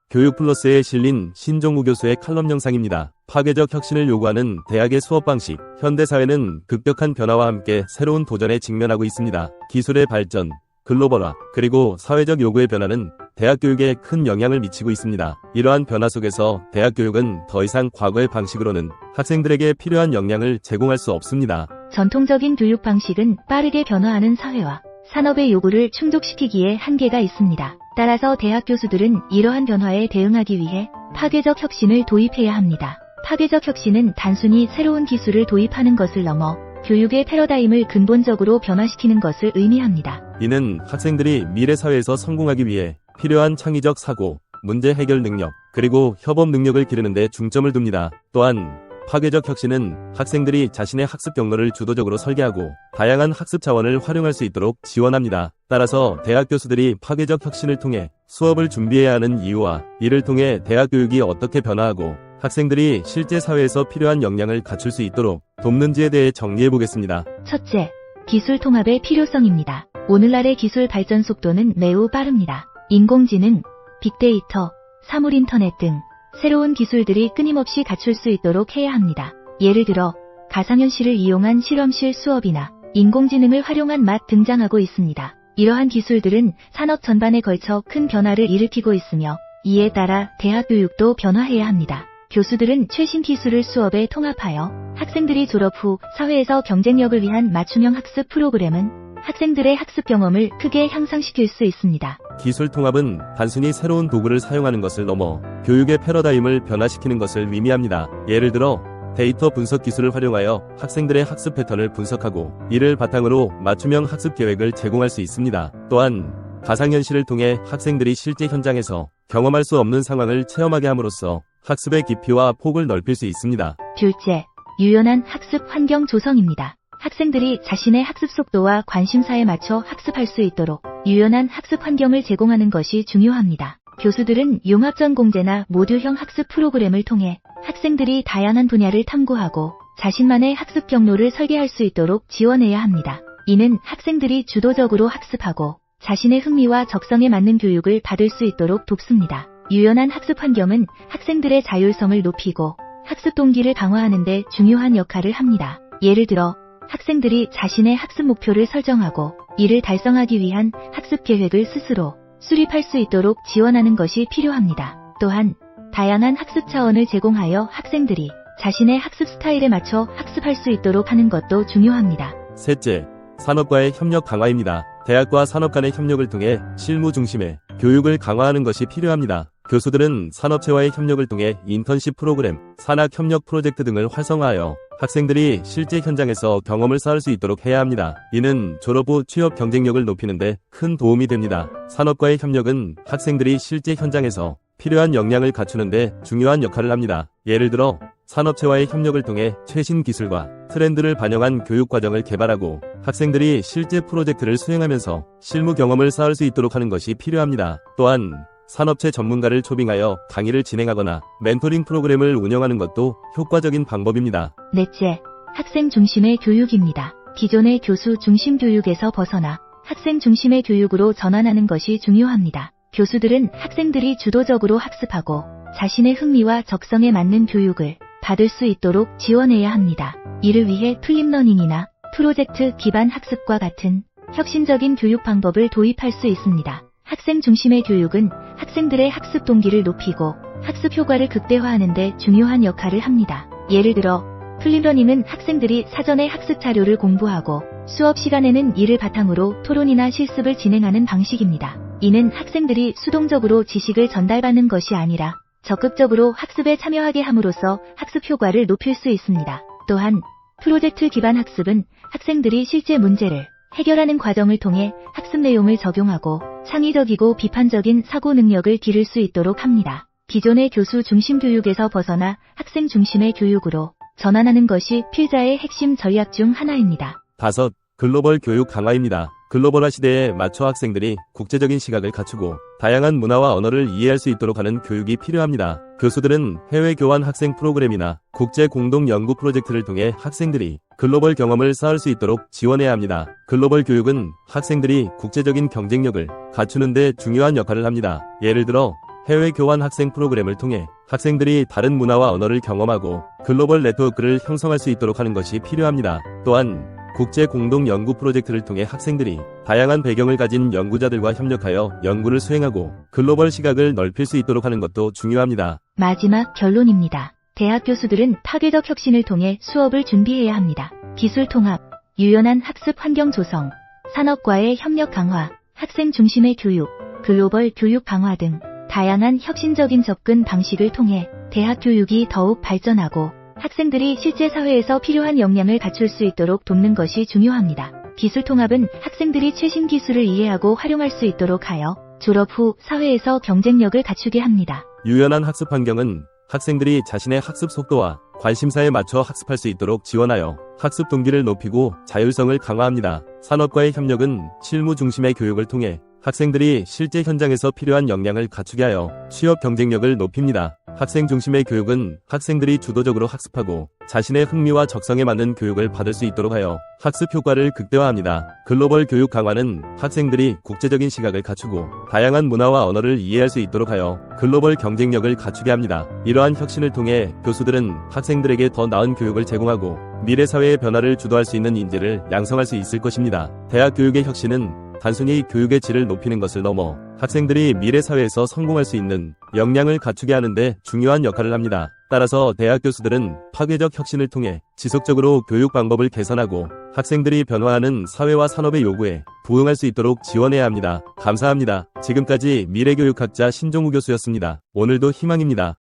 교육플러스에 실린 신종우 교수의 칼럼 영상입니다. 파괴적 혁신을 요구하는 대학의 수업 방식. 현대사회는 급격한 변화와 함께 새로운 도전에 직면하고 있습니다. 기술의 발전, 글로벌화, 그리고 사회적 요구의 변화는 대학 교육에 큰 영향을 미치고 있습니다. 이러한 변화 속에서 대학 교육은 더 이상 과거의 방식으로는 학생들에게 필요한 역량을 제공할 수 없습니다. 전통적인 교육 방식은 빠르게 변화하는 사회와 산업의 요구를 충족시키기에 한계가 있습니다. 따라서 대학 교수들은 이러한 변화에 대응하기 위해 파괴적 혁신을 도입해야 합니다. 파괴적 혁신은 단순히 새로운 기술을 도입하는 것을 넘어 교육의 패러다임을 근본적으로 변화시키는 것을 의미합니다. 이는 학생들이 미래 사회에서 성공하기 위해 필요한 창의적 사고, 문제 해결 능력, 그리고 협업 능력을 기르는 데 중점을 둡니다. 또한 파괴적 혁신은 학생들이 자신의 학습 경로를 주도적으로 설계하고 다양한 학습 자원을 활용할 수 있도록 지원합니다. 따라서 대학 교수들이 파괴적 혁신을 통해 수업을 준비해야 하는 이유와 이를 통해 대학 교육이 어떻게 변화하고 학생들이 실제 사회에서 필요한 역량을 갖출 수 있도록 돕는지에 대해 정리해보겠습니다. 첫째, 기술 통합의 필요성입니다. 오늘날의 기술 발전 속도는 매우 빠릅니다. 인공지능, 빅데이터, 사물인터넷 등 새로운 기술들이 끊임없이 갖출 수 있도록 해야 합니다. 예를 들어 가상현실을 이용한 실험실 수업이나 인공지능을 활용한 맛 등장하고 있습니다. 이러한 기술들은 산업 전반에 걸쳐 큰 변화를 일으키고 있으며 이에 따라 대학 교육도 변화해야 합니다. 교수들은 최신 기술을 수업에 통합하여 학생들이 졸업 후 사회에서 경쟁력을 위한 맞춤형 학습 프로그램은 학생들의 학습 경험을 크게 향상시킬 수 있습니다. 기술 통합은 단순히 새로운 도구를 사용하는 것을 넘어 교육의 패러다임을 변화시키는 것을 의미합니다. 예를 들어 데이터 분석 기술을 활용하여 학생들의 학습 패턴을 분석하고 이를 바탕으로 맞춤형 학습 계획을 제공할 수 있습니다. 또한 가상현실을 통해 학생들이 실제 현장에서 경험할 수 없는 상황을 체험하게 함으로써 학습의 깊이와 폭을 넓힐 수 있습니다. 둘째, 유연한 학습 환경 조성입니다. 학생들이 자신의 학습 속도와 관심사에 맞춰 학습할 수 있도록 유연한 학습 환경을 제공하는 것이 중요합니다. 교수들은 융합전공제나 모듈형 학습 프로그램을 통해 학생들이 다양한 분야를 탐구하고 자신만의 학습 경로를 설계할 수 있도록 지원해야 합니다. 이는 학생들이 주도적으로 학습하고 자신의 흥미와 적성에 맞는 교육을 받을 수 있도록 돕습니다. 유연한 학습 환경은 학생들의 자율성을 높이고 학습 동기를 강화하는 데 중요한 역할을 합니다. 예를 들어 학생들이 자신의 학습 목표를 설정하고 이를 달성하기 위한 학습 계획을 스스로 수립할 수 있도록 지원하는 것이 필요합니다. 또한 다양한 학습 차원을 제공하여 학생들이 자신의 학습 스타일에 맞춰 학습할 수 있도록 하는 것도 중요합니다. 셋째, 산업과의 협력 강화입니다. 대학과 산업 간의 협력을 통해 실무 중심의 교육을 강화하는 것이 필요합니다. 교수들은 산업체와의 협력을 통해 인턴십 프로그램, 산학협력 프로젝트 등을 활성화하여 학생들이 실제 현장에서 경험을 쌓을 수 있도록 해야 합니다. 이는 졸업 후 취업 경쟁력을 높이는 데 큰 도움이 됩니다. 산업과의 협력은 학생들이 실제 현장에서 필요한 역량을 갖추는 데 중요한 역할을 합니다. 예를 들어 산업체와의 협력을 통해 최신 기술과 트렌드를 반영한 교육과정을 개발하고 학생들이 실제 프로젝트를 수행하면서 실무 경험을 쌓을 수 있도록 하는 것이 필요합니다. 또한 산업체 전문가를 초빙하여 강의를 진행하거나 멘토링 프로그램을 운영하는 것도 효과적인 방법입니다. 넷째, 학생 중심의 교육입니다. 기존의 교수 중심 교육에서 벗어나 학생 중심의 교육으로 전환하는 것이 중요합니다. 교수들은 학생들이 주도적으로 학습하고 자신의 흥미와 적성에 맞는 교육을 받을 수 있도록 지원해야 합니다. 이를 위해 플립러닝이나 프로젝트 기반 학습과 같은 혁신적인 교육 방법을 도입할 수 있습니다. 학생 중심의 교육은 학생들의 학습 동기를 높이고 학습 효과를 극대화하는 데 중요한 역할을 합니다. 예를 들어 플립러닝은 학생들이 사전에 학습 자료를 공부하고 수업 시간에는 이를 바탕으로 토론이나 실습을 진행하는 방식입니다. 이는 학생들이 수동적으로 지식을 전달받는 것이 아니라 적극적으로 학습에 참여하게 함으로써 학습 효과를 높일 수 있습니다. 또한 프로젝트 기반 학습은 학생들이 실제 문제를 해결하는 과정을 통해 학습 내용을 적용하고 창의적이고 비판적인 사고 능력을 기를 수 있도록 합니다. 기존의 교수 중심 교육에서 벗어나 학생 중심의 교육으로 전환하는 것이 필자의 핵심 전략 중 하나입니다. 다섯, 글로벌 교육 강화입니다. 글로벌화 시대에 맞춰 학생들이 국제적인 시각을 갖추고 다양한 문화와 언어를 이해할 수 있도록 하는 교육이 필요합니다. 교수들은 해외 교환 학생 프로그램이나 국제 공동 연구 프로젝트를 통해 학생들이 글로벌 경험을 쌓을 수 있도록 지원해야 합니다. 글로벌 교육은 학생들이 국제적인 경쟁력을 갖추는 데 중요한 역할을 합니다. 예를 들어 해외 교환 학생 프로그램을 통해 학생들이 다른 문화와 언어를 경험하고 글로벌 네트워크를 형성할 수 있도록 하는 것이 필요합니다. 또한 국제 공동 연구 프로젝트를 통해 학생들이 다양한 배경을 가진 연구자들과 협력하여 연구를 수행하고 글로벌 시각을 넓힐 수 있도록 하는 것도 중요합니다. 마지막 결론입니다. 대학 교수들은 파괴적 혁신을 통해 수업을 준비해야 합니다. 기술 통합, 유연한 학습 환경 조성, 산업과의 협력 강화, 학생 중심의 교육, 글로벌 교육 강화 등 다양한 혁신적인 접근 방식을 통해 대학 교육이 더욱 발전하고 학생들이 실제 사회에서 필요한 역량을 갖출 수 있도록 돕는 것이 중요합니다. 기술 통합은 학생들이 최신 기술을 이해하고 활용할 수 있도록 하여 졸업 후 사회에서 경쟁력을 갖추게 합니다. 유연한 학습 환경은 학생들이 자신의 학습 속도와 관심사에 맞춰 학습할 수 있도록 지원하여 학습 동기를 높이고 자율성을 강화합니다. 산업과의 협력은 실무 중심의 교육을 통해 학생들이 실제 현장에서 필요한 역량을 갖추게 하여 취업 경쟁력을 높입니다. 학생 중심의 교육은 학생들이 주도적으로 학습하고 자신의 흥미와 적성에 맞는 교육을 받을 수 있도록 하여 학습 효과를 극대화합니다. 글로벌 교육 강화는 학생들이 국제적인 시각을 갖추고 다양한 문화와 언어를 이해할 수 있도록 하여 글로벌 경쟁력을 갖추게 합니다. 이러한 혁신을 통해 교수들은 학생들에게 더 나은 교육을 제공하고 미래 사회의 변화를 주도할 수 있는 인재를 양성할 수 있을 것입니다. 대학 교육의 혁신은 단순히 교육의 질을 높이는 것을 넘어 학생들이 미래 사회에서 성공할 수 있는 역량을 갖추게 하는데 중요한 역할을 합니다. 따라서 대학 교수들은 파괴적 혁신을 통해 지속적으로 교육 방법을 개선하고 학생들이 변화하는 사회와 산업의 요구에 부응할 수 있도록 지원해야 합니다. 감사합니다. 지금까지 미래교육학자 신종우 교수였습니다. 오늘도 희망입니다.